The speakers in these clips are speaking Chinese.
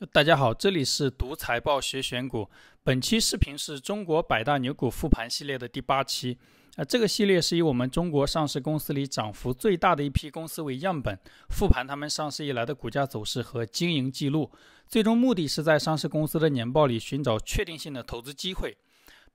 大家好，这里是读财报学选股。本期视频是中国百大牛股复盘系列的第8期。这个系列是以我们中国上市公司里涨幅最大的一批公司为样本，复盘他们上市以来的股价走势和经营记录，最终目的是在上市公司的年报里寻找确定性的投资机会。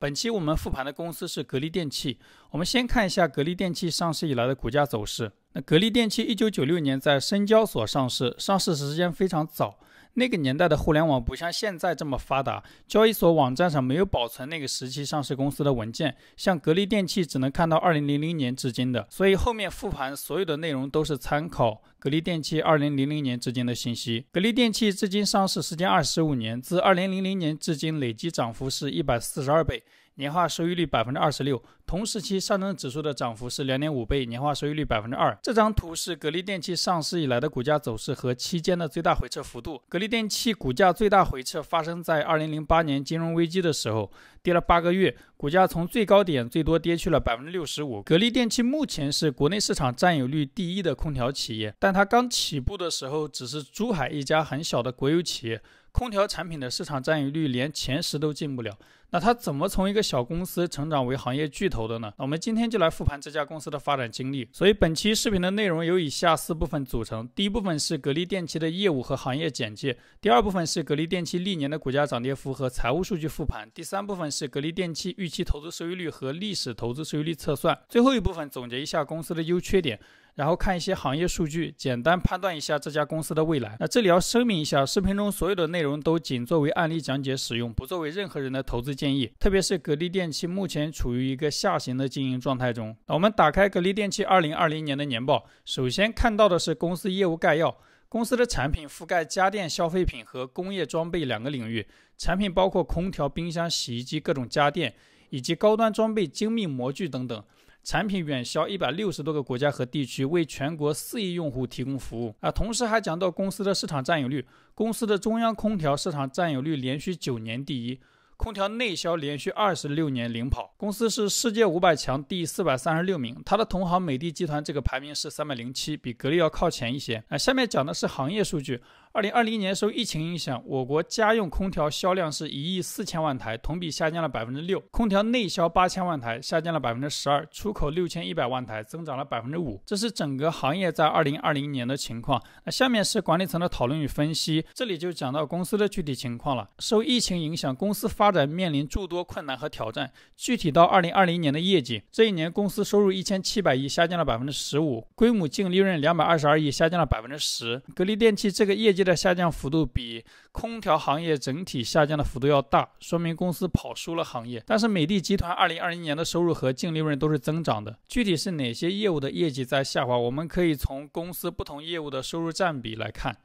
本期我们复盘的公司是格力电器。我们先看一下格力电器上市以来的股价走势。格力电器1996年在深交所上市，上市时间非常早。那个年代的互联网不像现在这么发达，交易所网站上没有保存那个时期上市公司的文件，像格力电器只能看到2000年至今的，所以后面复盘所有的内容都是参考格力电器2000年至今的信息。格力电器至今上市时间25年，自2000年至今累计涨幅是142倍，年化收益率 26%， 同时期上证指数的涨幅是 2.5 倍，年化收益率 2%。 这张图是格力电器上市以来的股价走势和期间的最大回撤幅度。格力电器股价最大回撤发生在2008年金融危机的时候，跌了8个月，股价从最高点最多跌去了 65%。 格力电器目前是国内市场占有率第1的空调企业，但它刚起步的时候只是珠海一家很小的国有企业，空调产品的市场占有率连前10都进不了。那它怎么从一个小公司成长为行业巨头的呢？我们今天就来复盘这家公司的发展经历。所以本期视频的内容由以下4部分组成。第一部分是格力电器的业务和行业简介，第二部分是格力电器历年的股价涨跌幅和财务数据复盘，第三部分是格力电器预期投资收益率和历史投资收益率测算，最后一部分总结一下公司的优缺点，然后看一些行业数据，简单判断一下这家公司的未来。这里要声明一下，视频中所有的内容都仅作为案例讲解使用，不作为任何人的投资建议。特别是格力电器目前处于一个下行的经营状态中。我们打开格力电器2020年的年报，首先看到的是公司业务概要。公司的产品覆盖家电消费品和工业装备2个领域，产品包括空调、冰箱、洗衣机、各种家电，以及高端装备、精密模具等等。产品远销160多个国家和地区，为全国4亿用户提供服务。同时还讲到公司的市场占有率，公司的中央空调市场占有率连续9年第1，空调内销连续26年领跑，公司是世界500强第436名，它的同行美的集团这个排名是307，比格力要靠前一些。下面讲的是行业数据。2020年受疫情影响，我国家用空调销量是1亿4千万台，同比下降了 6%， 空调内销8千万台，下降了 12%， 出口6100万台，增长了 5%。 这是整个行业在2020年的情况。下面是管理层的讨论与分析，这里就讲到公司的具体情况了。受疫情影响，公司发展面临诸多困难和挑战。具体到2020年的业绩，这一年公司收入1700亿，下降了 15%， 归母净利润222亿，下降了 10%。 格力电器这个业绩的下降幅度比空调行业整体下降的幅度要大，说明公司跑输了行业。但是美的集团2020年的收入和净利润都是增长的。具体是哪些业务的业绩在下滑，我们可以从公司不同业务的收入占比来看。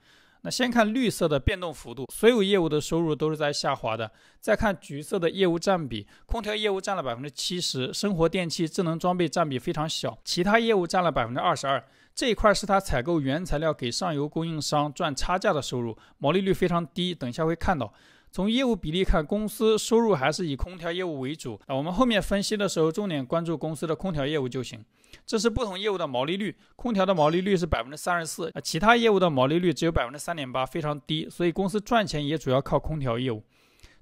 先看绿色的变动幅度，所有业务的收入都是在下滑的。再看橘色的业务占比，空调业务占了 70%， 生活电器、智能装备占比非常小，其他业务占了 22%。这一块是它采购原材料给上游供应商赚差价的收入，毛利率非常低，等一下会看到。从业务比例看，公司收入还是以空调业务为主。我们后面分析的时候重点关注公司的空调业务就行。这是不同业务的毛利率，空调的毛利率是 34%， 其他业务的毛利率只有 3.8%， 非常低，所以公司赚钱也主要靠空调业务。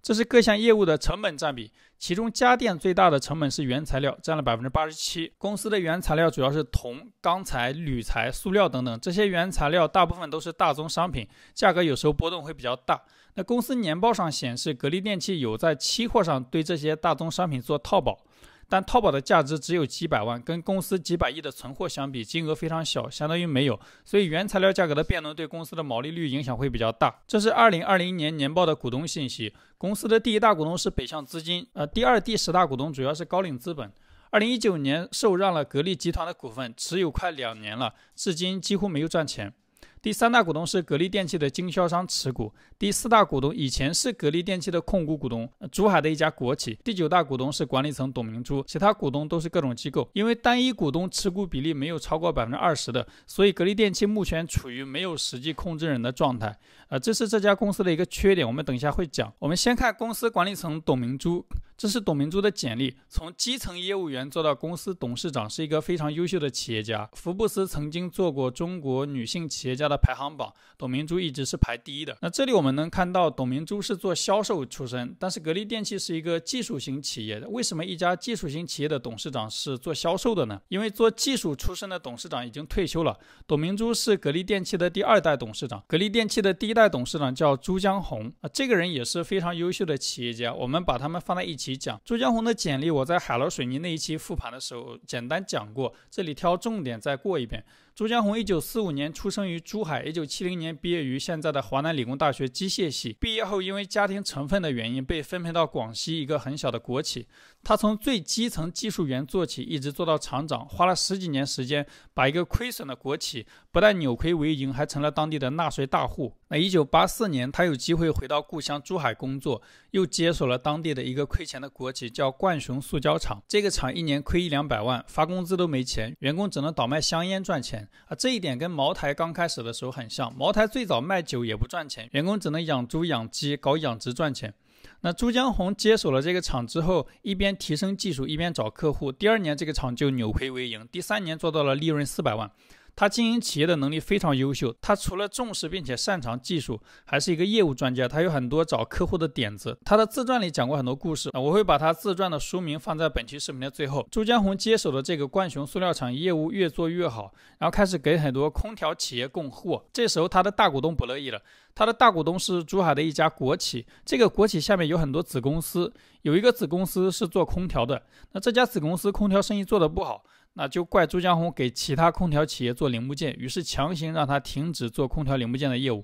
这是各项业务的成本占比，其中家电最大的成本是原材料，占了 87%。 公司的原材料主要是铜、钢材、铝材、塑料等等，这些原材料大部分都是大宗商品，价格有时候波动会比较大。公司年报上显示，格力电器有在期货上对这些大宗商品做套保，但套保的价值只有几百万，跟公司几百亿的存货相比，金额非常小，相当于没有，所以原材料价格的变动对公司的毛利率影响会比较大。这是2020年年报的股东信息，公司的第1大股东是北向资金，第2、第10大股东主要是高瓴资本。2019年受让了格力集团的股份，持有快2年了，至今几乎没有赚钱。第3大股东是格力电器的经销商持股，第4大股东以前是格力电器的控股股东，珠海的一家国企，第9大股东是管理层董明珠，其他股东都是各种机构。因为单一股东持股比例没有超过 20% 的，所以格力电器目前处于没有实际控制人的状态。这是这家公司的一个缺点，我们等一下会讲。我们先看公司管理层董明珠，这是董明珠的简历，从基层业务员做到公司董事长，是一个非常优秀的企业家。福布斯曾经做过中国女性企业家的排行榜，董明珠一直是排第一的。那这里我们能看到，董明珠是做销售出身，但是格力电器是一个技术型企业，为什么一家技术型企业的董事长是做销售的呢？因为做技术出身的董事长已经退休了。董明珠是格力电器的第2代董事长，格力电器的第1代董事长叫朱江洪这个人也是非常优秀的企业家，我们把他们放在一起讲。朱江洪的简历我在海螺水泥那一期复盘的时候简单讲过，这里挑重点再过一遍。朱江洪1945年出生于珠海，1970年毕业于现在的华南理工大学机械系。毕业后因为家庭成分的原因被分配到广西一个很小的国企，他从最基层技术员做起，一直做到厂长，花了10几年时间，把一个亏损的国企不但扭亏为盈，还成了当地的纳税大户。那1984年他有机会回到故乡珠海工作，又接手了当地的一个亏钱的国企叫冠雄塑胶厂。这个厂一年亏100-200万，发工资都没钱，员工只能倒卖香烟赚钱这一点跟茅台刚开始的时候很像，茅台最早卖酒也不赚钱，员工只能养猪养鸡搞养殖赚钱。那朱江洪接手了这个厂之后，一边提升技术一边找客户，第2年这个厂就扭亏为盈，第3年做到了利润400万。他经营企业的能力非常优秀，他除了重视并且擅长技术，还是一个业务专家，他有很多找客户的点子。他的自传里讲过很多故事，我会把他自传的书名放在本期视频的最后。朱江洪接手的这个冠雄塑料厂业务越做越好，然后开始给很多空调企业供货。这时候他的大股东不乐意了，他的大股东是珠海的一家国企，这个国企下面有很多子公司，有一个子公司是做空调的，那这家子公司空调生意做得不好，那就怪朱江洪给其他空调企业做零部件，于是强行让他停止做空调零部件的业务。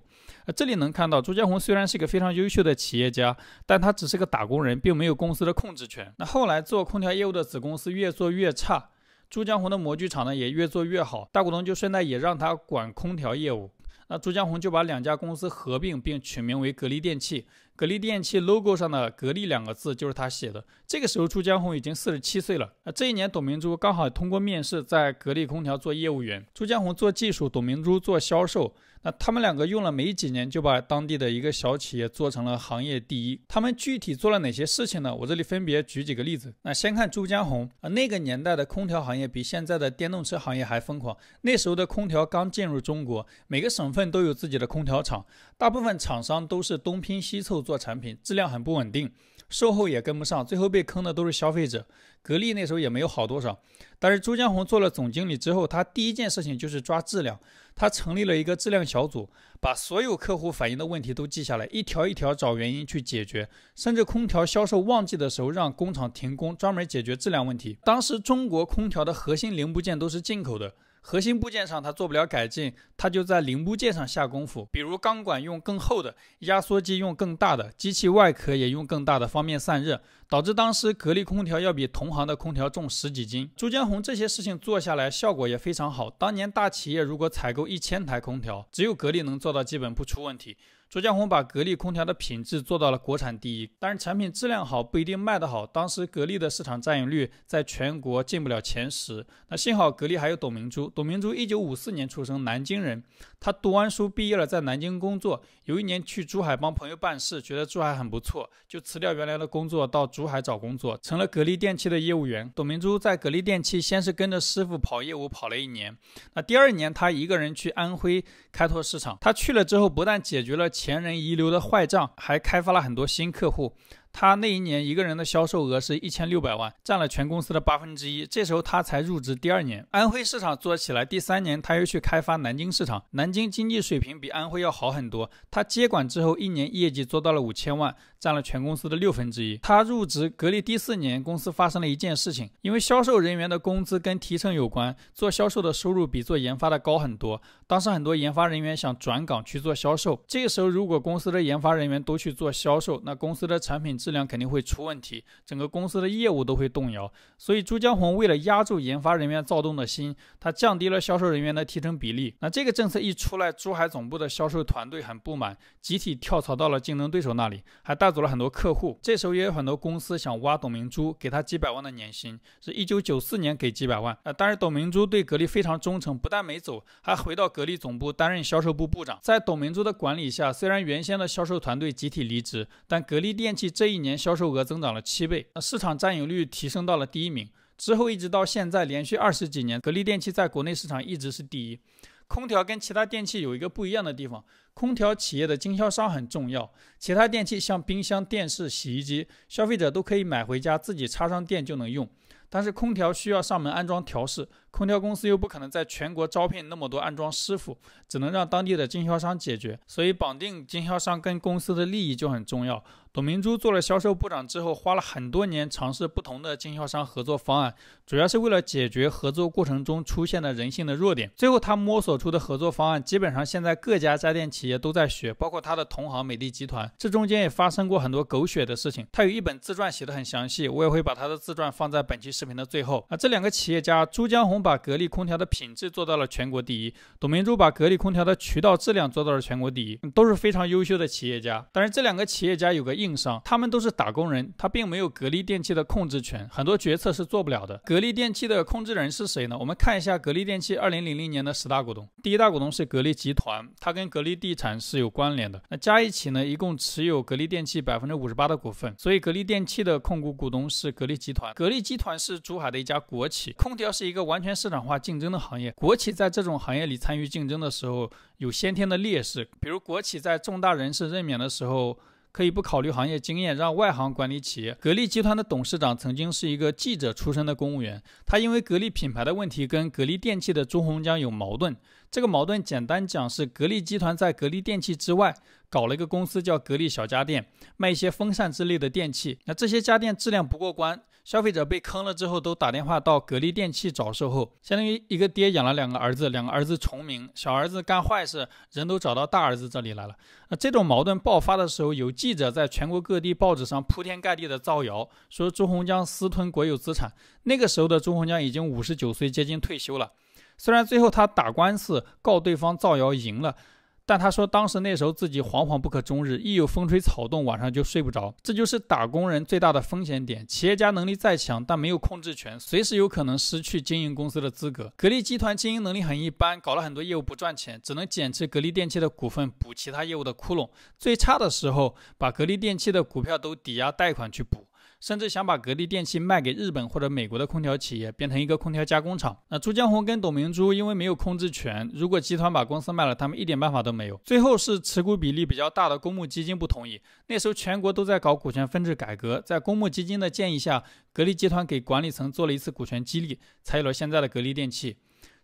这里能看到朱江洪虽然是一个非常优秀的企业家，但他只是个打工人，并没有公司的控制权。那后来做空调业务的子公司越做越差，朱江洪的模具厂呢也越做越好，大股东就顺带也让他管空调业务。那朱江洪就把2家公司合并并取名为格力电器，格力电器 logo 上的格力2个字就是他写的。这个时候朱江洪已经47岁了。这一年董明珠刚好通过面试在格力空调做业务员，朱江洪做技术，董明珠做销售。那他们2个用了没几年就把当地的一个小企业做成了行业第一。他们具体做了哪些事情呢？我这里分别举几个例子。那先看朱江洪那个年代的空调行业比现在的电动车行业还疯狂。那时候的空调刚进入中国，每个省份都有自己的空调厂，大部分厂商都是东拼西凑做产品，质量很不稳定，售后也跟不上，最后被坑的都是消费者。格力那时候也没有好多少，但是朱江洪做了总经理之后，他第一件事情就是抓质量。他成立了一个质量小组，把所有客户反映的问题都记下来，一条一条找原因去解决，甚至空调销售旺季的时候让工厂停工，专门解决质量问题。当时中国空调的核心零部件都是进口的，核心部件上他做不了改进，他就在零部件上下功夫，比如钢管用更厚的，压缩机用更大的，机器外壳也用更大的，方便散热，导致当时格力空调要比同行的空调重10几斤。朱江洪这些事情做下来效果也非常好，当年大企业如果采购1000台空调，只有格力能做到基本不出问题。朱江洪把格力空调的品质做到了国产第一，但是产品质量好不一定卖得好，当时格力的市场占有率在全国进不了前10。那幸好格力还有董明珠1954年出生，南京人，他读完书毕业了，在南京工作，有一年去珠海帮朋友办事，觉得珠海很不错，就辞掉原来的工作到珠海找工作，成了格力电器的业务员。董明珠在格力电器先是跟着师傅跑业务跑了1年，那第2年他一个人去安徽开拓市场，他去了之后不但解决了前人遗留的坏账，还开发了很多新客户。他那一年一个人的销售额是1600万，占了全公司的1/8。这时候他才入职第2年，安徽市场做起来，第3年他又去开发南京市场。南京经济水平比安徽要好很多，他接管之后1年业绩做到了5000万，占了全公司的1/6。他入职格力第4年，公司发生了一件事情，因为销售人员的工资跟提成有关，做销售的收入比做研发的高很多。当时很多研发人员想转岗去做销售，这个时候如果公司的研发人员都去做销售，那公司的产品质量肯定会出问题，整个公司的业务都会动摇。所以朱江洪为了压住研发人员躁动的心，他降低了销售人员的提成比例。那这个政策一出来，珠海总部的销售团队很不满，集体跳槽到了竞争对手那里，还带走了很多客户。这时候也有很多公司想挖董明珠，给他几百万的年薪，是1994年给几百万。但是董明珠对格力非常忠诚，不但没走，还回到格力总部担任销售部部长。在董明珠的管理下，虽然原先的销售团队集体离职，但格力电器这一年销售额增长了7倍，市场占有率提升到了第1名。之后一直到现在，连续20几年，格力电器在国内市场一直是第一。空调跟其他电器有一个不一样的地方，空调企业的经销商很重要，其他电器像冰箱、电视、洗衣机，消费者都可以买回家自己插上电就能用。但是空调需要上门安装调试，空调公司又不可能在全国招聘那么多安装师傅，只能让当地的经销商解决，所以绑定经销商跟公司的利益就很重要。董明珠做了销售部长之后，花了很多年尝试不同的经销商合作方案，主要是为了解决合作过程中出现的人性的弱点。最后他摸索出的合作方案，基本上现在各家家电企业都在学，包括他的同行美的集团。这中间也发生过很多狗血的事情，他有一本自传写得很详细，我也会把他的自传放在本期视频的最后。这两个企业家，朱江红把格力空调的品质做到了全国第一，董明珠把格力空调的渠道质量做到了全国第一，都是非常优秀的企业家。但是这两个企业家有个硬伤，他们都是打工人，他并没有格力电器的控制权，很多决策是做不了的。格力电器的控制人是谁呢？我们看一下格力电器2000年的10大股东，第一大股东是格力集团，它跟格力地产是有关联的，那加一起呢，一共持有格力电器58%的股份，所以格力电器的控股股东是格力集团。格力集团是珠海的一家国企，空调是一个完全市场化竞争的行业，国企在这种行业里参与竞争的时候有先天的劣势，比如国企在重大人事任免的时候可以不考虑行业经验，让外行管理企业。格力集团的董事长曾经是一个记者出身的公务员，他因为格力品牌的问题跟格力电器的朱洪江有矛盾。这个矛盾简单讲是格力集团在格力电器之外搞了一个公司叫格力小家电，卖一些风扇之类的电器。那这些家电质量不过关，消费者被坑了之后都打电话到格力电器找售后，相当于一个爹养了2个儿子，2个儿子重名，小儿子干坏事，人都找到大儿子这里来了。这种矛盾爆发的时候，有记者在全国各地报纸上铺天盖地的造谣，说朱洪江私吞国有资产。那个时候的朱洪江已经59岁，接近退休了。虽然最后他打官司告对方造谣赢了，但他说当时那时候自己惶惶不可终日，一有风吹草动晚上就睡不着。这就是打工人最大的风险点，企业家能力再强，但没有控制权，随时有可能失去经营公司的资格。格力集团经营能力很一般，搞了很多业务不赚钱，只能减持格力电器的股份补其他业务的窟窿，最差的时候把格力电器的股票都抵押贷款去补，甚至想把格力电器卖给日本或者美国的空调企业，变成一个空调加工厂。那朱江红跟董明珠因为没有控制权，如果集团把公司卖了，他们一点办法都没有。最后是持股比例比较大的公募基金不同意，那时候全国都在搞股权分置改革，在公募基金的建议下，格力集团给管理层做了一次股权激励，才有了现在的格力电器。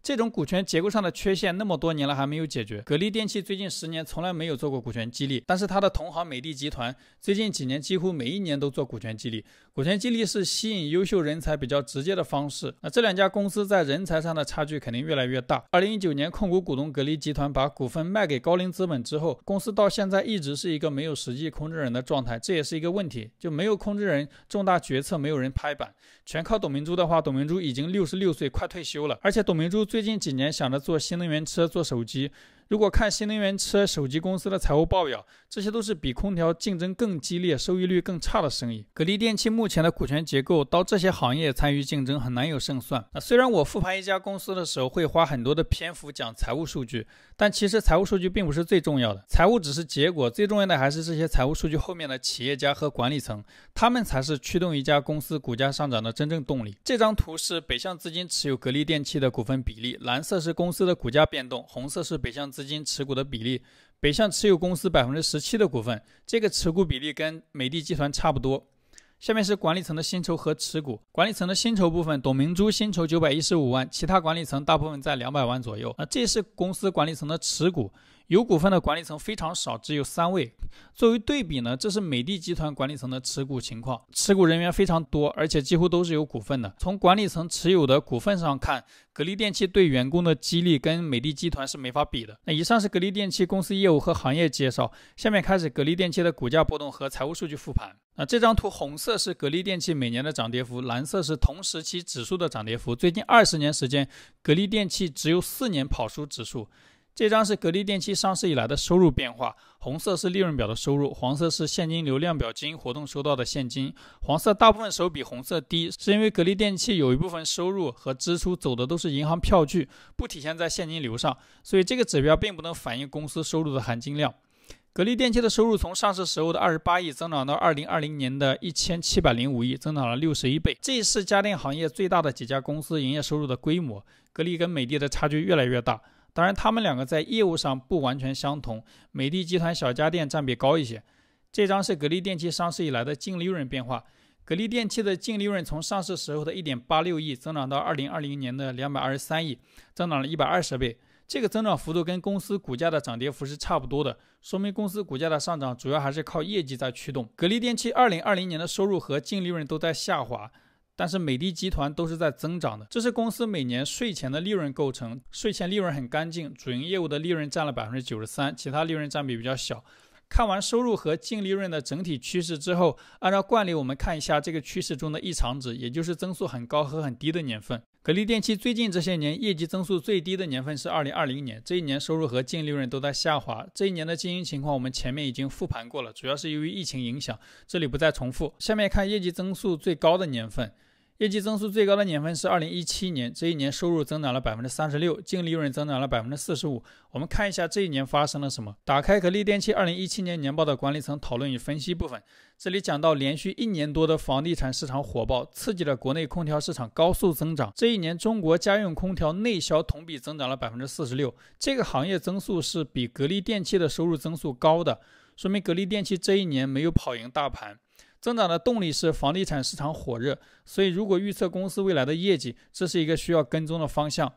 这种股权结构上的缺陷那么多年了还没有解决，格力电器最近10年从来没有做过股权激励，但是它的同行美的集团最近几年几乎每一年都做股权激励。股权激励是吸引优秀人才比较直接的方式，那这两家公司在人才上的差距肯定越来越大。2019年控股股东格力集团把股份卖给高瓴资本之后，公司到现在一直是一个没有实际控制人的状态，这也是一个问题，就没有控制人，重大决策没有人拍板，全靠董明珠的话，董明珠已经66岁快退休了，而且董明珠最近几年想着做新能源车做手机，如果看新能源车手机公司的财务报表，这些都是比空调竞争更激烈、收益率更差的生意。格力电器目前的股权结构，到这些行业参与竞争很难有胜算。虽然我复盘一家公司的时候会花很多的篇幅讲财务数据，但其实财务数据并不是最重要的，财务只是结果，最重要的还是这些财务数据后面的企业家和管理层，他们才是驱动一家公司股价上涨的真正动力。这张图是北向资金持有格力电器的股份比例，蓝色是公司的股价变动，红色是北向资金持股的比例。北向持有公司17%的股份，这个持股比例跟美的集团差不多。下面是管理层的薪酬和持股。管理层的薪酬部分，董明珠薪酬915万，其他管理层大部分在200万左右。这是公司管理层的持股，有股份的管理层非常少，只有3位。作为对比呢，这是美的集团管理层的持股情况，持股人员非常多，而且几乎都是有股份的。从管理层持有的股份上看，格力电器对员工的激励跟美的集团是没法比的。以上是格力电器公司业务和行业介绍，下面开始格力电器的股价波动和财务数据复盘。这张图红色是格力电器每年的涨跌幅，蓝色是同时期指数的涨跌幅。最近20年时间，格力电器只有4年跑输指数。这张是格力电器上市以来的收入变化，红色是利润表的收入，黄色是现金流量表经营活动收到的现金。黄色大部分时候比红色低，是因为格力电器有一部分收入和支出走的都是银行票据，不体现在现金流上，所以这个指标并不能反映公司收入的含金量。格力电器的收入从上市时候的28亿增长到2020年的1705亿，增长了61倍。这是家电行业最大的几家公司营业收入的规模，格力跟美的的差距越来越大。当然，他们两个在业务上不完全相同，美的集团小家电占比高一些。这张是格力电器上市以来的净利润变化。格力电器的净利润从上市时候的1.86亿增长到2020年的223亿，增长了120倍。这个增长幅度跟公司股价的涨跌幅是差不多的，说明公司股价的上涨主要还是靠业绩在驱动。格力电器2020年的收入和净利润都在下滑，但是美的集团都是在增长的。这是公司每年税前的利润构成，税前利润很干净，主营业务的利润占了93%，其他利润占比比较小。看完收入和净利润的整体趋势之后，按照惯例我们看一下这个趋势中的异常值，也就是增速很高和很低的年份。格力电器最近这些年业绩增速最低的年份是2020年，这一年收入和净利润都在下滑。这一年的经营情况我们前面已经复盘过了，主要是由于疫情影响，这里不再重复。下面看业绩增速最高的年份。业绩增速最高的年份是2017年，这一年收入增长了36%，净利润增长了45%。我们看一下这一年发生了什么。打开格力电器2017年年报的管理层讨论与分析部分，这里讲到连续1年多的房地产市场火爆，刺激了国内空调市场高速增长。这一年中国家用空调内销同比增长了46%，这个行业增速是比格力电器的收入增速高的，说明格力电器这一年没有跑赢大盘。增长的动力是房地产市场火热，所以如果预测公司未来的业绩，这是一个需要跟踪的方向。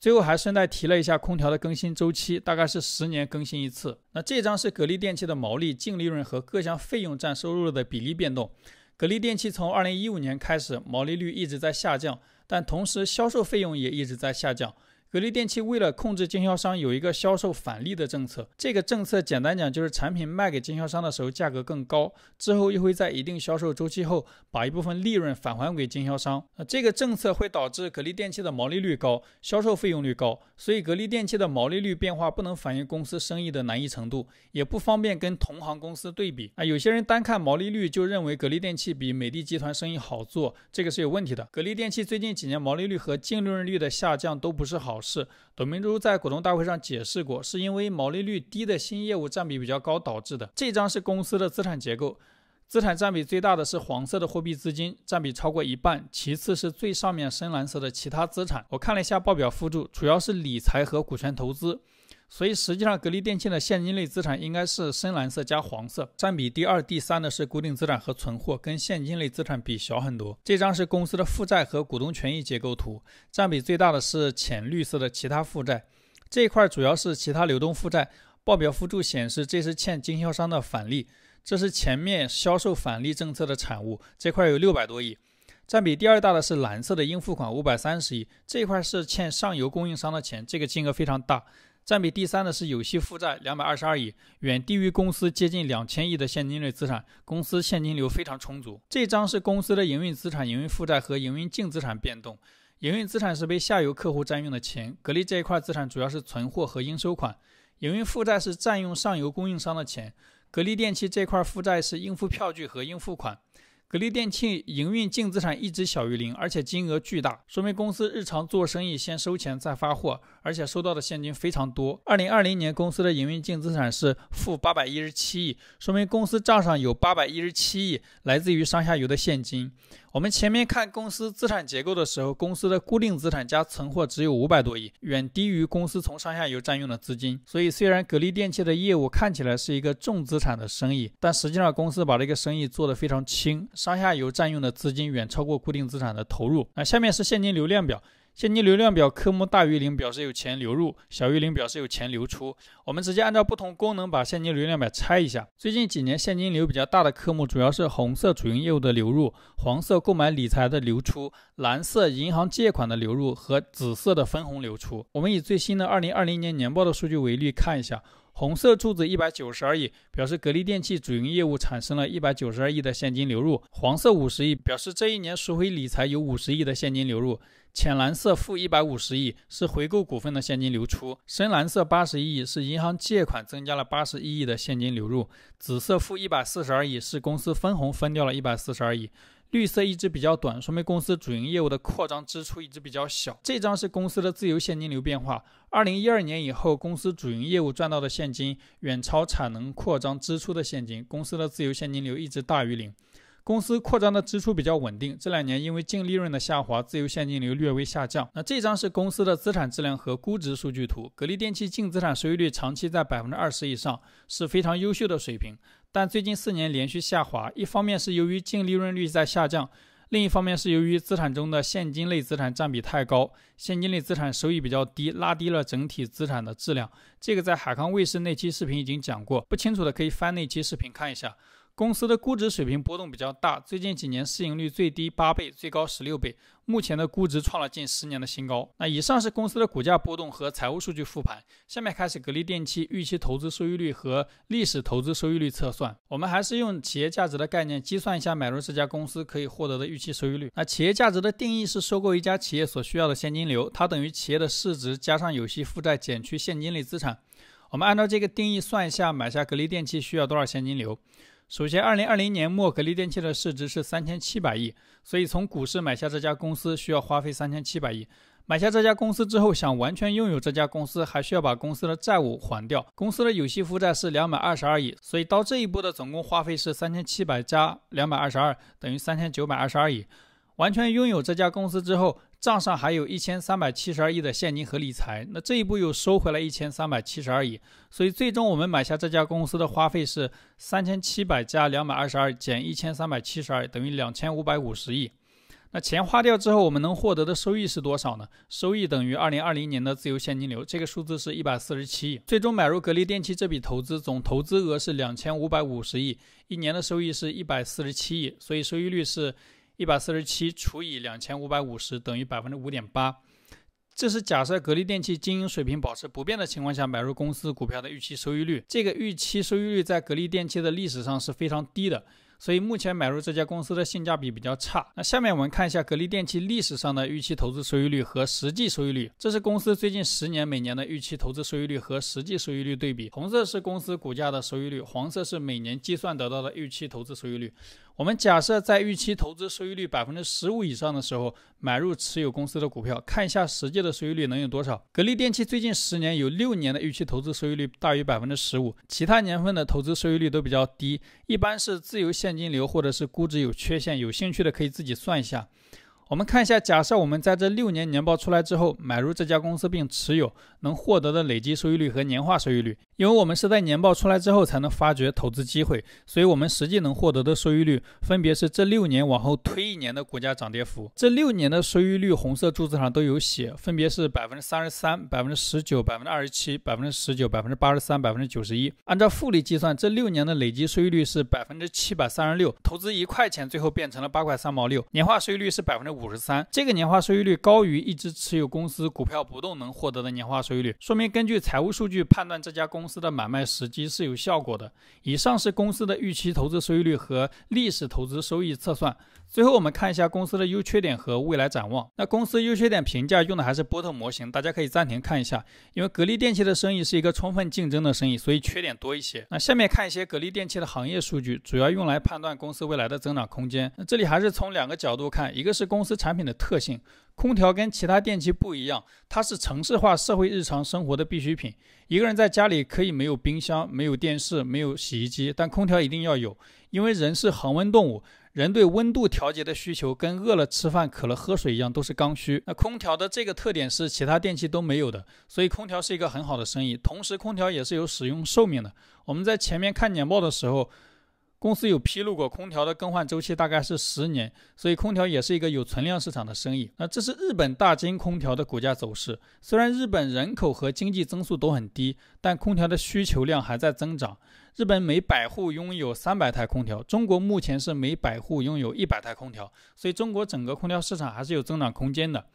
最后还顺带提了一下空调的更新周期，大概是10年更新一次。那这张是格力电器的毛利、净利润和各项费用占收入的比例变动。格力电器从2015年开始，毛利率一直在下降，但同时销售费用也一直在下降。格力电器为了控制经销商，有一个销售返利的政策。这个政策简单讲就是产品卖给经销商的时候价格更高，之后又会在一定销售周期后把一部分利润返还给经销商。这个政策会导致格力电器的毛利率高，销售费用率高，所以格力电器的毛利率变化不能反映公司生意的难易程度，也不方便跟同行公司对比。有些人单看毛利率就认为格力电器比美的集团生意好做，这个是有问题的。格力电器最近几年毛利率和净利润率的下降都不是好事。董明珠在股东大会上解释过，是因为毛利率低的新业务占比比较高导致的。这张是公司的资产结构，资产占比最大的是黄色的货币资金，占比超过1半，其次是最上面深蓝色的其他资产。我看了一下报表附注，主要是理财和股权投资。所以实际上格力电器的现金类资产应该是深蓝色加黄色，占比第2、第3的是固定资产和存货，跟现金类资产比小很多。这张是公司的负债和股东权益结构图，占比最大的是浅绿色的其他负债，这一块主要是其他流动负债。报表附注显示这是欠经销商的返利，这是前面销售返利政策的产物，这块有600多亿。占比第2大的是蓝色的应付款530亿，这一块是欠上游供应商的钱，这个金额非常大。占比第3的是有息负债222亿，远低于公司接近2000亿的现金类资产，公司现金流非常充足。这张是公司的营运资产、营运负债和营运净资产变动。营运资产是被下游客户占用的钱，格力这一块资产主要是存货和应收款。营运负债是占用上游供应商的钱，格力电器这块负债是应付票据和应付款。格力电器营运净资产一直小于0，而且金额巨大，说明公司日常做生意先收钱再发货，而且收到的现金非常多。2020年公司的营运净资产是负817亿，说明公司账上有817亿来自于上下游的现金。我们前面看公司资产结构的时候，公司的固定资产加存货只有500多亿，远低于公司从上下游占用的资金。所以虽然格力电器的业务看起来是一个重资产的生意，但实际上公司把这个生意做得非常轻，上下游占用的资金远超过固定资产的投入。下面是现金流量表。现金流量表科目大于0表示有钱流入，小于0表示有钱流出。我们直接按照不同功能把现金流量表拆一下。最近几年现金流比较大的科目主要是红色主营业务的流入，黄色购买理财的流出，蓝色银行借款的流入和紫色的分红流出。我们以最新的2020年年报的数据为例看一下。红色柱子192亿，表示格力电器主营业务产生了192亿的现金流入；黄色50亿，表示这一年赎回理财有50亿的现金流入；浅蓝色负150亿，是回购股份的现金流出；深蓝色81亿，是银行借款增加了81亿的现金流入；紫色负142亿，是公司分红分掉了142亿；绿色一直比较短，说明公司主营业务的扩张支出一直比较小。这张是公司的自由现金流变化，2012年以后，公司主营业务赚到的现金远超产能扩张支出的现金，公司的自由现金流一直大于0。公司扩张的支出比较稳定，这2年因为净利润的下滑，自由现金流略微下降。那这张是公司的资产质量和估值数据图，格力电器净资产收益率长期在 20% 以上，是非常优秀的水平，但最近4年连续下滑，一方面是由于净利润率在下降，另一方面是由于资产中的现金类资产占比太高，现金类资产收益比较低，拉低了整体资产的质量。这个在海康卫视那期视频已经讲过，不清楚的可以翻那期视频看一下。公司的估值水平波动比较大，最近几年市盈率最低8倍，最高16倍，目前的估值创了近10年的新高。那以上是公司的股价波动和财务数据复盘，下面开始格力电器预期投资收益率和历史投资收益率测算。我们还是用企业价值的概念计算一下买入这家公司可以获得的预期收益率。那企业价值的定义是收购一家企业所需要的现金流，它等于企业的市值加上有息负债减去现金类资产。我们按照这个定义算一下买下格力电器需要多少现金流。首先2020年末格力电器的市值是3700亿，所以从股市买下这家公司需要花费3700亿。买下这家公司之后，想完全拥有这家公司，还需要把公司的债务还掉。公司的有息负债是222亿，所以到这一步的总共花费是3700加222等于3922亿。完全拥有这家公司之后，账上还有1372亿的现金和理财，那这一步又收回来1372亿，所以最终我们买下这家公司的花费是3700加222减1372等于2550亿。那钱花掉之后，我们能获得的收益是多少呢？收益等于2020年的自由现金流，这个数字是147亿。最终买入格力电器这笔投资总投资额是2550亿，一年的收益是147亿，所以收益率是147除以2550等于 5.8%。 这是假设格力电器经营水平保持不变的情况下买入公司股票的预期收益率。这个预期收益率在格力电器的历史上是非常低的，所以目前买入这家公司的性价比比较差。那下面我们看一下格力电器历史上的预期投资收益率和实际收益率，这是公司最近10年每年的预期投资收益率和实际收益率对比。红色是公司股价的收益率，黄色是每年计算得到的预期投资收益率。我们假设在预期投资收益率 15% 以上的时候买入持有公司的股票，看一下实际的收益率能有多少。格力电器最近10年有6年的预期投资收益率大于 15%， 其他年份的投资收益率都比较低，一般是自由现金流或者是估值有缺陷，有兴趣的可以自己算一下。我们看一下，假设我们在这6年年报出来之后买入这家公司并持有，能获得的累计收益率和年化收益率。因为我们是在年报出来之后才能发掘投资机会，所以我们实际能获得的收益率分别是这6年往后推1年的股价涨跌幅。这6年的收益率红色柱子上都有写，分别是 33%、19%、27%、19%、83%、91%。按照复利计算，这6年的累计收益率是 736%， 投资1块钱最后变成了8块3毛6，年化收益率是 53%。 这个年化收益率高于一直持有公司股票不动能获得的年化收益率，说明根据财务数据判断这家公司的买卖时机是有效果的。以上是公司的预期投资收益率和历史投资收益测算。最后我们看一下公司的优缺点和未来展望。那公司优缺点评价用的还是波特模型，大家可以暂停看一下。因为格力电器的生意是一个充分竞争的生意，所以缺点多一些。那下面看一些格力电器的行业数据，主要用来判断公司未来的增长空间。那这里还是从2个角度看，一个是公司产品的特性，空调跟其他电器不一样，它是城市化社会日常生活的必需品。一个人在家里可以没有冰箱、没有电视、没有洗衣机，但空调一定要有，因为人是恒温动物，人对温度调节的需求跟饿了吃饭渴了喝水一样，都是刚需。那空调的这个特点是其他电器都没有的，所以空调是一个很好的生意。同时空调也是有使用寿命的，我们在前面看年报的时候公司有披露过空调的更换周期大概是10年，所以空调也是一个有存量市场的生意。那这是日本大金空调的股价走势，虽然日本人口和经济增速都很低，但空调的需求量还在增长。日本每100户拥有300台空调，中国目前是每100户拥有100台空调，所以中国整个空调市场还是有增长空间的。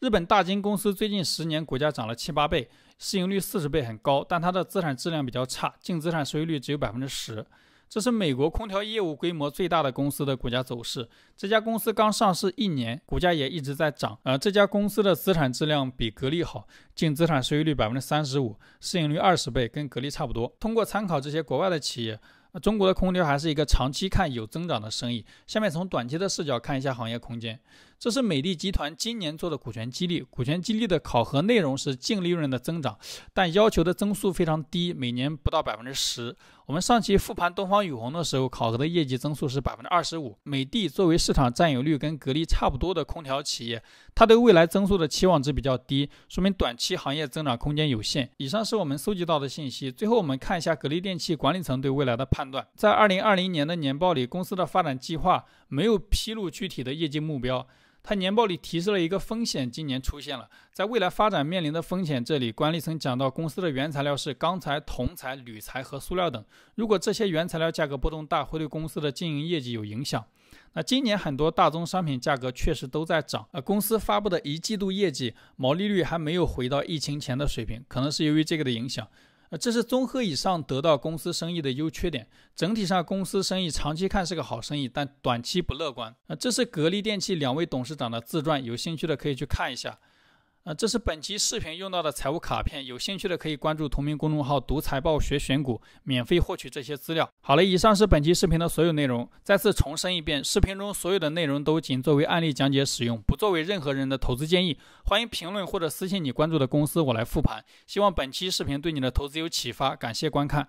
日本大金公司最近10年股价涨了7、8倍，市盈率40倍很高，但它的资产质量比较差，净资产收益率只有 10%。这是美国空调业务规模最大的公司的股价走势。这家公司刚上市1年，股价也一直在涨。这家公司的资产质量比格力好，净资产收益率 35%， 市盈率20倍，跟格力差不多。通过参考这些国外的企业，中国的空调还是一个长期看有增长的生意。下面从短期的视角看一下行业空间。这是美的集团今年做的股权激励，股权激励的考核内容是净利润的增长，但要求的增速非常低，每年不到10%。我们上期复盘东方雨虹的时候，考核的业绩增速是25%。美的作为市场占有率跟格力差不多的空调企业，它对未来增速的期望值比较低，说明短期行业增长空间有限。以上是我们搜集到的信息。最后我们看一下格力电器管理层对未来的判断。在2020年的年报里，公司的发展计划没有披露具体的业绩目标。它年报里提示了一个风险，今年出现了，在未来发展面临的风险，这里管理层讲到公司的原材料是钢材、铜材、铝材和塑料等，如果这些原材料价格波动大，会对公司的经营业绩有影响。那今年很多大宗商品价格确实都在涨，公司发布的一季度业绩毛利率还没有回到疫情前的水平，可能是由于这个的影响。这是综合以上得到公司生意的优缺点。整体上公司生意长期看是个好生意，但短期不乐观。这是格力电器2位董事长的自传，有兴趣的可以去看一下。这是本期视频用到的财务卡片，有兴趣的可以关注同名公众号读财报学选股，免费获取这些资料。好了，以上是本期视频的所有内容。再次重申一遍，视频中所有的内容都仅作为案例讲解使用，不作为任何人的投资建议。欢迎评论或者私信你关注的公司，我来复盘。希望本期视频对你的投资有启发，感谢观看。